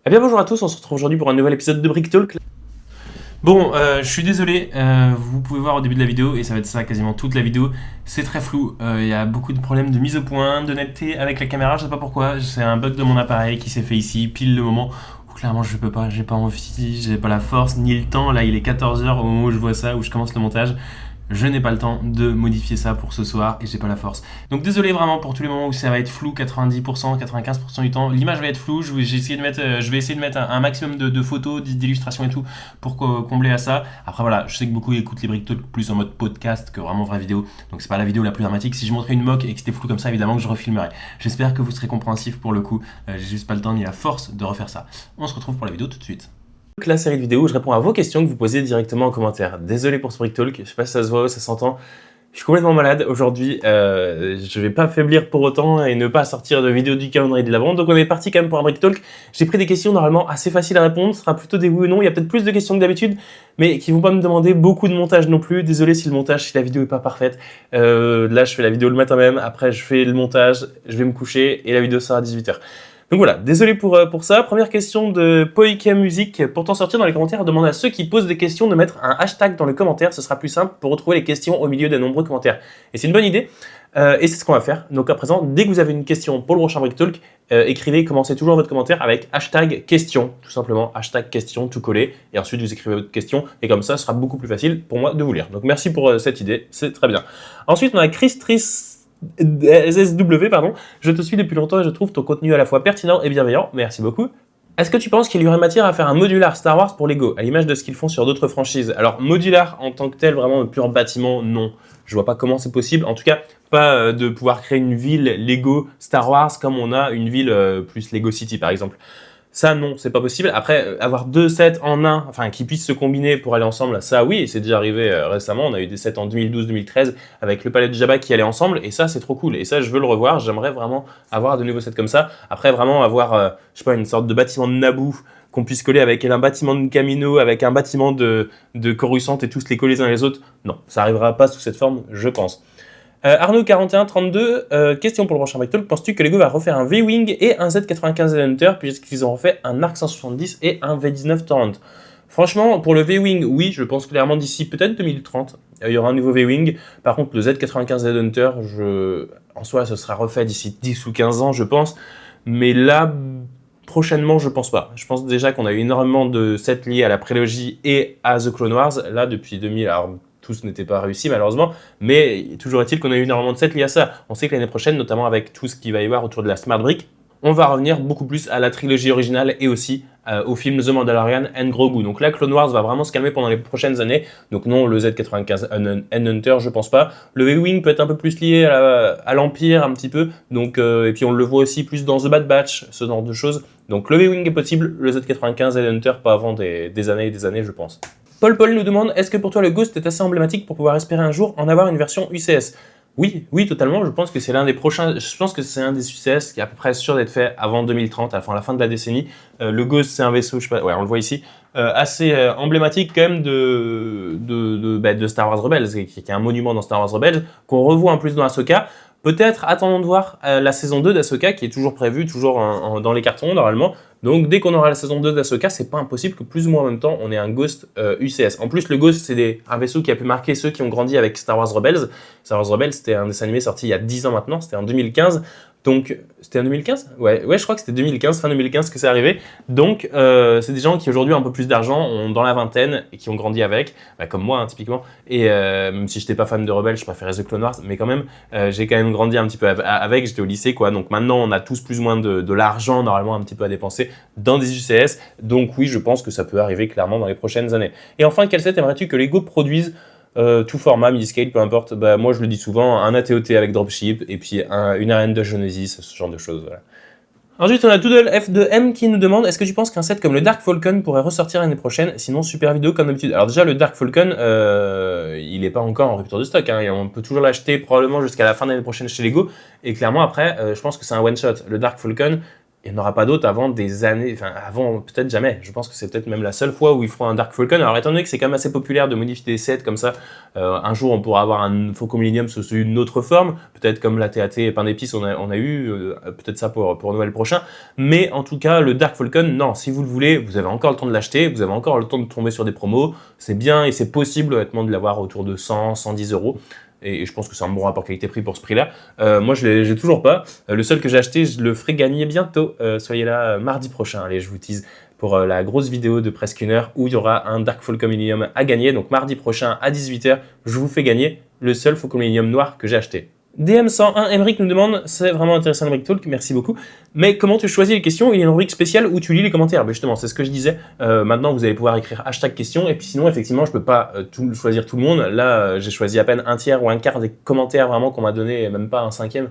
Eh bien bonjour à tous, on se retrouve aujourd'hui pour un nouvel épisode de Brick Talk. Bon, je suis désolé, vous pouvez voir au début de la vidéo, et ça va être ça quasiment toute la vidéo, c'est très flou, il y a beaucoup de problèmes de mise au point, de netteté avec la caméra, je sais pas pourquoi, c'est un bug de mon appareil qui s'est fait ici, pile le moment où clairement je peux pas, j'ai pas envie, j'ai pas la force, ni le temps, là il est 14h au moment où je vois ça, où je commence le montage. Je n'ai pas le temps de modifier ça pour ce soir et j'ai pas la force. Donc désolé vraiment pour tous les moments où ça va être flou, 90%, 95% du temps. L'image va être floue, je vais essayer de mettre un maximum de photos, d'illustrations et tout pour combler à ça. Après voilà, je sais que beaucoup écoutent les Brick Talk plus en mode podcast que vraiment vraie vidéo. Donc c'est pas la vidéo la plus dramatique. Si je montrais une mock et que c'était flou comme ça, évidemment que je refilmerais. J'espère que vous serez compréhensifs pour le coup. J'ai juste pas le temps ni la force de refaire ça. On se retrouve pour la vidéo tout de suite. La série de vidéos où je réponds à vos questions que vous posez directement en commentaire. Désolé pour ce Brick Talk, je sais pas si ça se voit, ça s'entend. Je suis complètement malade aujourd'hui, je vais pas faiblir pour autant et ne pas sortir de vidéo du calendrier de l'avant. Donc on est parti quand même pour un Brick Talk. J'ai pris des questions normalement assez faciles à répondre, ce sera plutôt des oui ou non. Il y a peut-être plus de questions que d'habitude, mais qui vont pas me demander beaucoup de montage non plus. Désolé si le montage, si la vidéo est pas parfaite. Là je fais la vidéo le matin même, après je fais le montage, je vais me coucher et la vidéo sera à 18h. Donc voilà, désolé pour ça. Première question de Poike Music. Pour t'en sortir dans les commentaires, demande à ceux qui posent des questions de mettre un hashtag dans le commentaire. Ce sera plus simple pour retrouver les questions au milieu des nombreux commentaires. Et c'est une bonne idée. Et c'est ce qu'on va faire. Donc à présent, dès que vous avez une question pour le prochain Brick Talk, écrivez, commencez toujours votre commentaire avec hashtag question. Tout simplement, hashtag question, tout collé. Et ensuite, vous écrivez votre question. Et comme ça, ce sera beaucoup plus facile pour moi de vous lire. Donc merci pour cette idée. C'est très bien. Ensuite, on a SSW, pardon. Je te suis depuis longtemps et je trouve ton contenu à la fois pertinent et bienveillant. Merci beaucoup. Est-ce que tu penses qu'il y aurait matière à faire un modular Star Wars pour Lego, à l'image de ce qu'ils font sur d'autres franchises? Alors, modular en tant que tel, vraiment un pur bâtiment, non. Je vois pas comment c'est possible. En tout cas, pas de pouvoir créer une ville Lego Star Wars comme on a une ville plus Lego City, par exemple. Ça, non, c'est pas possible. Après, avoir deux sets en un, enfin, qui puissent se combiner pour aller ensemble, ça, oui, et c'est déjà arrivé récemment. On a eu des sets en 2012-2013 avec le palais de Jabba qui allait ensemble, et ça, c'est trop cool. Et ça, je veux le revoir. J'aimerais vraiment avoir de nouveaux sets comme ça. Après, vraiment avoir, je sais pas, une sorte de bâtiment de Naboo qu'on puisse coller avec un bâtiment de Camino, avec un bâtiment de Coruscant et tous les coller les uns les autres. Non, ça arrivera pas sous cette forme, je pense. Arnaud4132, question pour le prochain Brick Talk. Penses-tu que Lego va refaire un V-Wing et un Z95 Hunter puisqu'ils ont refait un Arc 170 et un V19 Torrent? Franchement, pour le V-Wing, oui, je pense clairement d'ici peut-être 2030, il y aura un nouveau V-Wing. Par contre, le Z95 Hunter, en soi, ce sera refait d'ici 10 ou 15 ans, je pense. Mais là, prochainement, je pense pas. Je pense déjà qu'on a eu énormément de sets liés à la prélogie et à The Clone Wars. Là, depuis 2000, alors tous n'étaient pas réussis malheureusement, mais toujours est-il qu'on a eu énormément de sets liés à ça. On sait que l'année prochaine, notamment avec tout ce qu'il va y avoir autour de la Smart Brick, on va revenir beaucoup plus à la trilogie originale et aussi au film The Mandalorian and Grogu. Donc là, Clone Wars va vraiment se calmer pendant les prochaines années. Donc non, le Z95 Hunter, je pense pas. Le V-Wing peut être un peu plus lié à l'Empire, un petit peu. Donc, et puis on le voit aussi plus dans The Bad Batch, ce genre de choses. Donc le V-Wing est possible, le Z95 Hunter pas avant des années et des années, je pense. Paul nous demande, est-ce que pour toi le Ghost est assez emblématique pour pouvoir espérer un jour en avoir une version UCS? Oui, totalement, je pense que c'est l'un des prochains, je pense que c'est un des UCS qui est à peu près sûr d'être fait avant 2030, à la fin de la décennie. Le Ghost, c'est un vaisseau, je sais pas, ouais, on le voit ici, assez emblématique quand même de Star Wars Rebels, qui est un monument dans Star Wars Rebels, qu'on revoit en plus dans Ahsoka. Peut-être attendons de voir la saison 2 d'Ahsoka qui est toujours prévue, toujours dans les cartons normalement. Donc dès qu'on aura la saison 2 d'Ahsoka, c'est pas impossible que plus ou moins en même temps on ait un Ghost UCS. En plus le Ghost c'est un vaisseau qui a pu marquer ceux qui ont grandi avec Star Wars Rebels. Star Wars Rebels c'était un dessin animé sorti il y a 10 ans maintenant, c'était en 2015. Donc, c'était en 2015 ? Ouais, je crois que c'était 2015, fin 2015 que c'est arrivé. Donc, c'est des gens qui aujourd'hui ont un peu plus d'argent, ont dans la vingtaine et qui ont grandi avec, comme moi hein, typiquement. Et même si j'étais pas fan de Rebels, je préférais The Clone Wars, mais quand même, j'ai quand même grandi un petit peu avec, j'étais au lycée quoi. Donc maintenant, on a tous plus ou moins de l'argent normalement un petit peu à dépenser dans des UCS. Donc oui, je pense que ça peut arriver clairement dans les prochaines années. Et enfin, quel set aimerais-tu que Lego produise ? Tout format, midi-scale, peu importe. Bah, moi, je le dis souvent, un ATOT avec dropship et puis une arène de Genesis, ce genre de choses. Voilà. Ensuite, on a Doodle F2M qui nous demande, est-ce que tu penses qu'un set comme le Dark Falcon pourrait ressortir l'année prochaine? Sinon, super vidéo comme d'habitude. Alors déjà, le Dark Falcon, il n'est pas encore en rupture de stock. Hein. On peut toujours l'acheter probablement jusqu'à la fin de l'année prochaine chez Lego. Et clairement, après, je pense que c'est un one-shot. Le Dark Falcon, il n'y en aura pas d'autres avant des années, enfin avant peut-être jamais. Je pense que c'est peut-être même la seule fois où ils feront un Dark Falcon. Alors étant donné que c'est quand même assez populaire de modifier des sets comme ça, un jour on pourra avoir un Falcon Millennium sous une autre forme, peut-être comme la TAT Pain d'épices on a eu, peut-être ça pour Noël prochain. Mais en tout cas, le Dark Falcon, non, si vous le voulez, vous avez encore le temps de l'acheter, vous avez encore le temps de tomber sur des promos. C'est bien et c'est possible honnêtement de l'avoir autour de 100, 110 euros. Et je pense que c'est un bon rapport qualité-prix pour ce prix-là. Moi, je l'ai toujours pas. Le seul que j'ai acheté, je le ferai gagner bientôt. Soyez là mardi prochain. Allez, je vous tease pour la grosse vidéo de presque 1 heure où il y aura un Dark Falcon Millennium à gagner. Donc mardi prochain à 18 h, je vous fais gagner le seul Falcon Millennium noir que j'ai acheté. DM101, Emeric nous demande, c'est vraiment intéressant Emeric Talk, merci beaucoup, mais comment tu choisis les questions? Il y a une rubrique spéciale où tu lis les commentaires. Mais justement, c'est ce que je disais, maintenant vous allez pouvoir écrire hashtag question, et puis sinon effectivement je peux pas choisir tout le monde. Là j'ai choisi à peine un tiers ou un quart des commentaires vraiment qu'on m'a donné, et même pas un cinquième,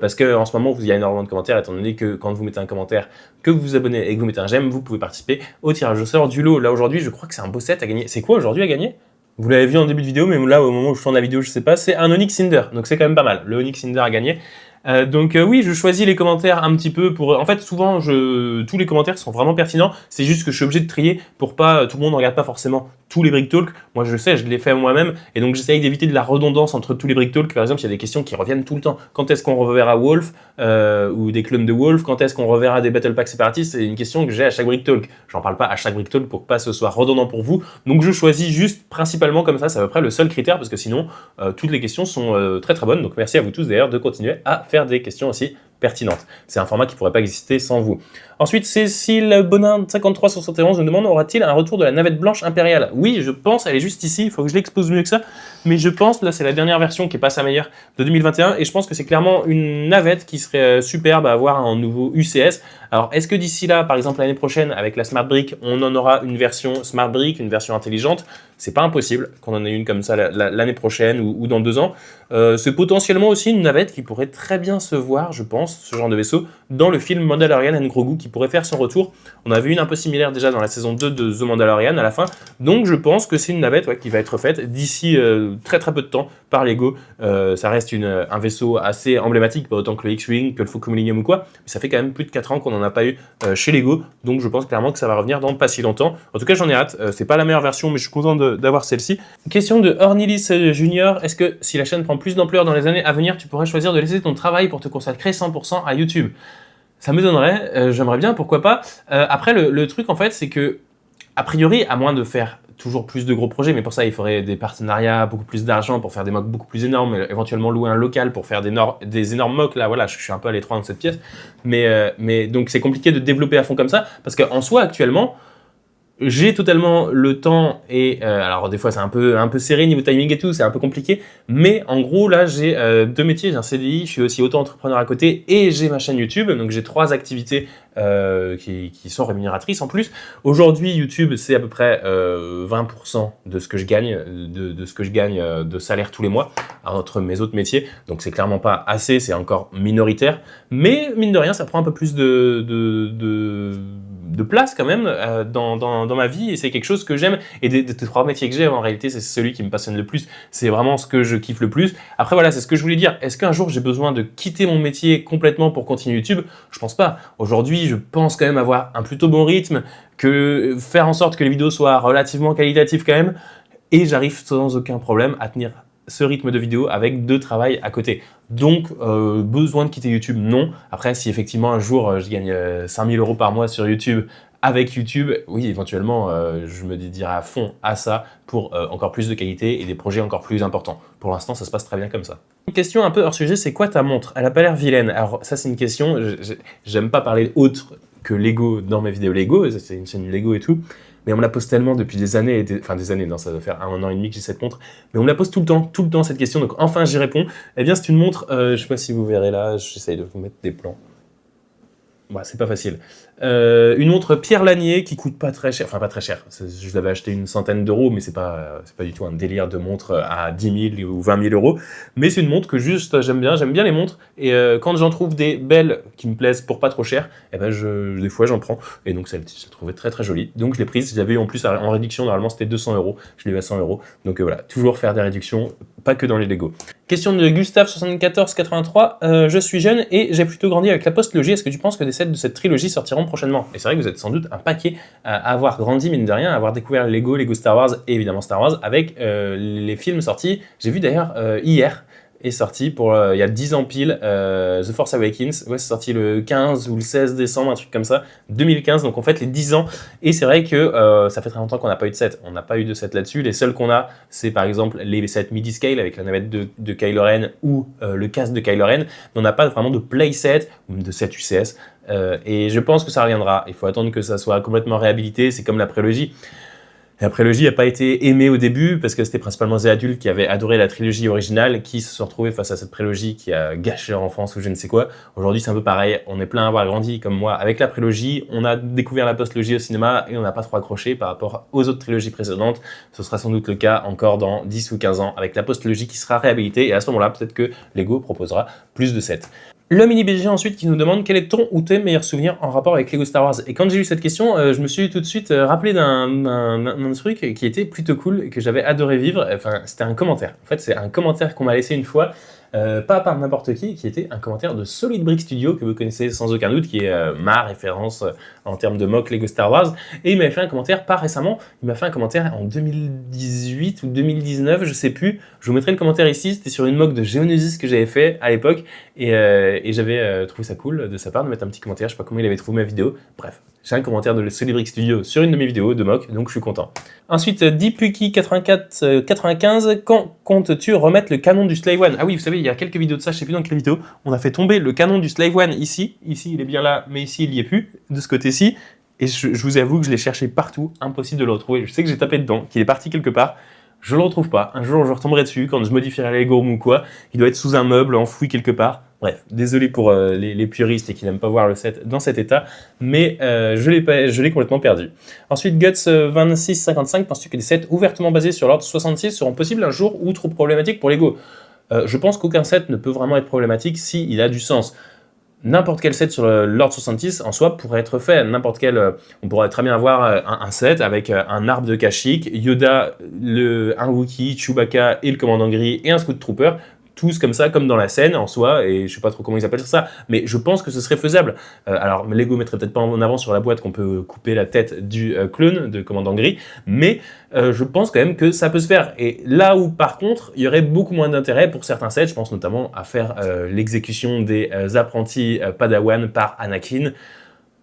parce que en ce moment il y a énormément de commentaires, étant donné que quand vous mettez un commentaire, que vous vous abonnez et que vous mettez un j'aime, vous pouvez participer au tirage au sort du lot. Là aujourd'hui je crois que c'est un beau set à gagner. C'est quoi aujourd'hui à gagner? Vous l'avez vu en début de vidéo, mais là, au moment où je tourne la vidéo, je sais pas, c'est un Onyx Cinder. Donc c'est quand même pas mal. Le Onyx Cinder a gagné. Oui, je choisis les commentaires un petit peu pour... En fait, souvent, tous les commentaires sont vraiment pertinents. C'est juste que je suis obligé de trier pour pas... Tout le monde ne regarde pas forcément tous les Brick Talk. Moi, je sais, je l'ai fait moi-même. Et donc, j'essaye d'éviter de la redondance entre tous les Brick Talk. Par exemple, il y a des questions qui reviennent tout le temps. Quand est-ce qu'on reverra Wolf ou des clones de Wolf? Quand est-ce qu'on reverra des Battle Pack séparatistes? C'est une question que j'ai à chaque Brick Talk. J'en parle pas à chaque Brick Talk pour que pas ce soit redondant pour vous. Donc, je choisis juste principalement comme ça. C'est à peu près le seul critère parce que sinon, toutes les questions sont très très bonnes. Donc, merci à vous tous d'ailleurs de continuer à faire des questions aussi pertinentes. C'est un format qui ne pourrait pas exister sans vous. Ensuite, Cécile Bonin 5371 nous demande, aura-t-il un retour de la navette blanche impériale? Oui, je pense, elle est juste ici, il faut que je l'expose mieux que ça, mais je pense, là c'est la dernière version qui est pas sa meilleure de 2021, et je pense que c'est clairement une navette qui serait superbe à avoir en nouveau UCS. Alors, est-ce que d'ici là, par exemple l'année prochaine, avec la Smart Brick, on en aura une version Smart Brick, une version intelligente? C'est pas impossible qu'on en ait une comme ça l'année prochaine ou dans 2 ans. C'est potentiellement aussi une navette qui pourrait très bien se voir, je pense, ce genre de vaisseau, dans le film Mandalorian and Grogu, qui pourrait faire son retour. On avait une un peu similaire déjà dans la saison 2 de The Mandalorian à la fin, donc je pense que c'est une navette qui va être faite d'ici très très peu de temps par Lego. Ça reste un vaisseau assez emblématique, pas autant que le X-Wing, que le Falcon Millennium ou quoi, mais ça fait quand même plus de 4 ans qu'on n'en a pas eu chez Lego, donc je pense clairement que ça va revenir dans pas si longtemps. En tout cas j'en ai hâte, c'est pas la meilleure version, mais je suis content d'avoir celle-ci. Question de Ornilis Junior, est-ce que si la chaîne prend plus d'ampleur dans les années à venir, tu pourrais choisir de laisser ton travail pour te consacrer 100% à YouTube? Ça me donnerait, j'aimerais bien, pourquoi pas. Après, le truc, en fait, c'est que, a priori, à moins de faire toujours plus de gros projets, mais pour ça, il faudrait des partenariats, beaucoup plus d'argent pour faire des mocks beaucoup plus énormes, éventuellement louer un local pour faire des énormes mocks. Là, voilà, je suis un peu à l'étroit dans cette pièce. Mais donc, c'est compliqué de développer à fond comme ça, parce qu'en soi, actuellement, j'ai totalement le temps et alors des fois c'est un peu serré niveau timing et tout, c'est un peu compliqué, mais en gros là j'ai 2 métiers, j'ai un CDI, je suis aussi auto-entrepreneur à côté et j'ai ma chaîne YouTube, donc j'ai 3 activités qui sont rémunératrices en plus. Aujourd'hui YouTube c'est à peu près 20% de ce que je gagne, de ce que je gagne de salaire tous les mois entre mes autres métiers, donc c'est clairement pas assez, c'est encore minoritaire, mais mine de rien ça prend un peu plus de place quand même dans ma vie et c'est quelque chose que j'aime, et des 3 métiers que j'ai en réalité c'est celui qui me passionne le plus, c'est vraiment ce que je kiffe le plus. Après voilà, c'est ce que je voulais dire, est-ce qu'un jour j'ai besoin de quitter mon métier complètement pour continuer YouTube? Je pense pas. Aujourd'hui je pense quand même avoir un plutôt bon rythme, que faire en sorte que les vidéos soient relativement qualitatives quand même, et j'arrive sans aucun problème à tenir ce rythme de vidéo avec 2 travails à côté. Donc, besoin de quitter YouTube, non. Après, si effectivement un jour je gagne 5000 € par mois sur YouTube, avec YouTube, oui, éventuellement, je me dédierai à fond à ça pour encore plus de qualité et des projets encore plus importants. Pour l'instant, ça se passe très bien comme ça. Une question un peu hors sujet, c'est quoi ta montre? Elle a pas l'air vilaine. Alors ça, c'est une question, j'aime pas parler autre que Lego dans mes vidéos Lego, c'est une chaîne Lego et tout. Mais on me la pose tellement depuis des années, enfin des années, non, ça doit faire 1 an et demi que j'ai cette montre, mais on me la pose tout le temps cette question, donc enfin j'y réponds. Eh bien c'est une montre, je sais pas si vous verrez là, j'essaye de vous mettre des plans. Ouais, c'est pas facile. Une montre Pierre Lanier qui coûte pas très cher, enfin pas très cher, je l'avais acheté une centaine d'euros, mais c'est pas du tout un délire de montre à 10 000 ou 20 000 euros, mais c'est une montre que juste j'aime bien les montres, et quand j'en trouve des belles qui me plaisent pour pas trop cher, et ben des fois j'en prends, et donc celle-ci je la trouvais très très jolie, donc je l'ai prise, j'avais eu en plus en réduction, normalement c'était 200 euros, je l'ai eu à 100 euros, donc voilà, toujours faire des réductions, pas que dans les Lego. Question de Gustave7483, je suis jeune et j'ai plutôt grandi avec la postlogie, est-ce que tu penses que des sets de cette trilogie sortiront prochainement? Et c'est vrai que vous êtes sans doute un paquet à avoir grandi, mine de rien, à avoir découvert Lego, Lego Star Wars et évidemment Star Wars avec les films sortis. J'ai vu d'ailleurs hier est sorti pour il y a 10 ans pile, The Force Awakens, ouais, c'est sorti le 15 ou le 16 décembre, un truc comme ça, 2015, donc en fait les 10 ans, et c'est vrai que ça fait très longtemps qu'on n'a pas eu de set, on n'a pas eu de set là-dessus, les seuls qu'on a, c'est par exemple les sets midi-scale avec la navette de Kylo Ren ou le casque de Kylo Ren, mais on n'a pas vraiment de playset ou de set UCS, et je pense que ça reviendra, il faut attendre que ça soit complètement réhabilité, c'est comme la prélogie. La prélogie n'a pas été aimée au début parce que c'était principalement des adultes qui avaient adoré la trilogie originale qui se sont retrouvés face à cette prélogie qui a gâché leur enfance ou je ne sais quoi. Aujourd'hui, c'est un peu pareil. On est plein à avoir grandi comme moi avec la prélogie. On a découvert la postlogie au cinéma et on n'a pas trop accroché par rapport aux autres trilogies précédentes. Ce sera sans doute le cas encore dans 10 ou 15 ans avec la postlogie qui sera réhabilitée et à ce moment-là, peut-être que Lego proposera plus de sets. Le mini BG ensuite qui nous demande quel est ton ou tes meilleurs souvenirs en rapport avec Lego Star Wars. Et quand j'ai eu cette question, je me suis tout de suite rappelé d'un truc qui était plutôt cool et que j'avais adoré vivre. Enfin, c'était un commentaire. En fait, c'est un commentaire qu'on m'a laissé une fois, pas par n'importe qui était un commentaire de Solid Brick Studio que vous connaissez sans aucun doute, qui est ma référence en termes de mock Lego Star Wars. Et il m'avait fait un commentaire pas récemment. Il m'a fait un commentaire en 2018 ou 2019, je sais plus. Je vous mettrai le commentaire ici. C'était sur une mock de Geonosis que j'avais fait à l'époque. Et j'avais trouvé ça cool de sa part de mettre un petit commentaire, je sais pas comment il avait trouvé ma vidéo, bref, j'ai un commentaire de Solid Brick Studio sur une de mes vidéos de mock, donc je suis content. Ensuite, Deepuki8495, quand comptes-tu remettre le canon du Slave One? Ah oui, vous savez, il y a quelques vidéos de ça, je sais plus dans quelle vidéo, on a fait tomber le canon du Slave One ici il est bien là, mais ici il y est plus, de ce côté-ci, et je vous avoue que je l'ai cherché partout, impossible de le retrouver, je sais que j'ai tapé dedans, qu'il est parti quelque part, je le retrouve pas, un jour je retomberai dessus, quand je modifierai les Lego ou quoi, il doit être sous un meuble, enfoui quelque part. Bref, désolé pour les puristes et qui n'aiment pas voir le set dans cet état, mais je l'ai complètement perdu. Ensuite, Guts2655, penses-tu que des sets ouvertement basés sur l'ordre 66 seront possibles un jour ou trop problématiques pour Lego? Je pense qu'aucun set ne peut vraiment être problématique s'il a du sens. N'importe quel set sur l'ordre 66 en soi pourrait être fait. On pourrait très bien avoir un set avec un arbre de Kashyyyk, Yoda, un Wookiee, Chewbacca et le commandant gris et un Scout Trooper. Tous comme ça, comme dans la scène en soi, et je sais pas trop comment ils appellent ça, mais je pense que ce serait faisable. Alors, Lego mettrait peut-être pas en avant sur la boîte qu'on peut couper la tête du clone de commandant gris, mais je pense quand même que ça peut se faire. Et là où, par contre, il y aurait beaucoup moins d'intérêt pour certains sets, je pense notamment à faire l'exécution des apprentis Padawan par Anakin.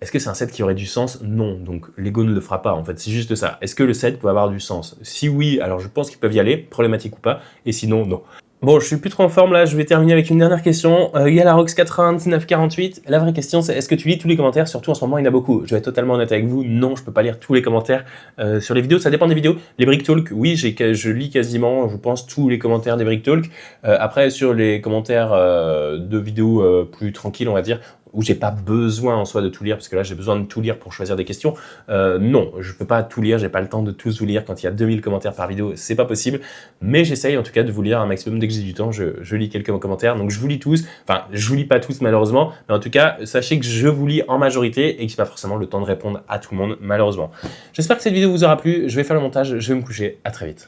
Est-ce que c'est un set qui aurait du sens? Non, donc Lego ne le fera pas, en fait, c'est juste ça. Est-ce que le set peut avoir du sens? Si oui, alors je pense qu'ils peuvent y aller, problématique ou pas, et sinon, non. Bon, je suis plus trop en forme là, je vais terminer avec une dernière question. Galarox9948, la vraie question c'est est-ce que tu lis tous les commentaires? Surtout en ce moment il y en a beaucoup. Je vais être totalement honnête avec vous, non, je peux pas lire tous les commentaires sur les vidéos, ça dépend des vidéos. Les Brick Talk, oui, je lis quasiment, je pense, tous les commentaires des Brick Talk. Après, sur les commentaires de vidéos plus tranquilles, on va dire, où j'ai pas besoin en soi de tout lire, parce que là j'ai besoin de tout lire pour choisir des questions. Non, je peux pas tout lire, j'ai pas le temps de tous vous lire quand il y a 2000 commentaires par vidéo, c'est pas possible, mais j'essaye en tout cas de vous lire un maximum dès que j'ai du temps, je lis quelques commentaires, donc je vous lis tous, enfin je vous lis pas tous malheureusement, mais en tout cas sachez que je vous lis en majorité et que j'ai pas forcément le temps de répondre à tout le monde malheureusement. J'espère que cette vidéo vous aura plu, je vais faire le montage, je vais me coucher, à très vite.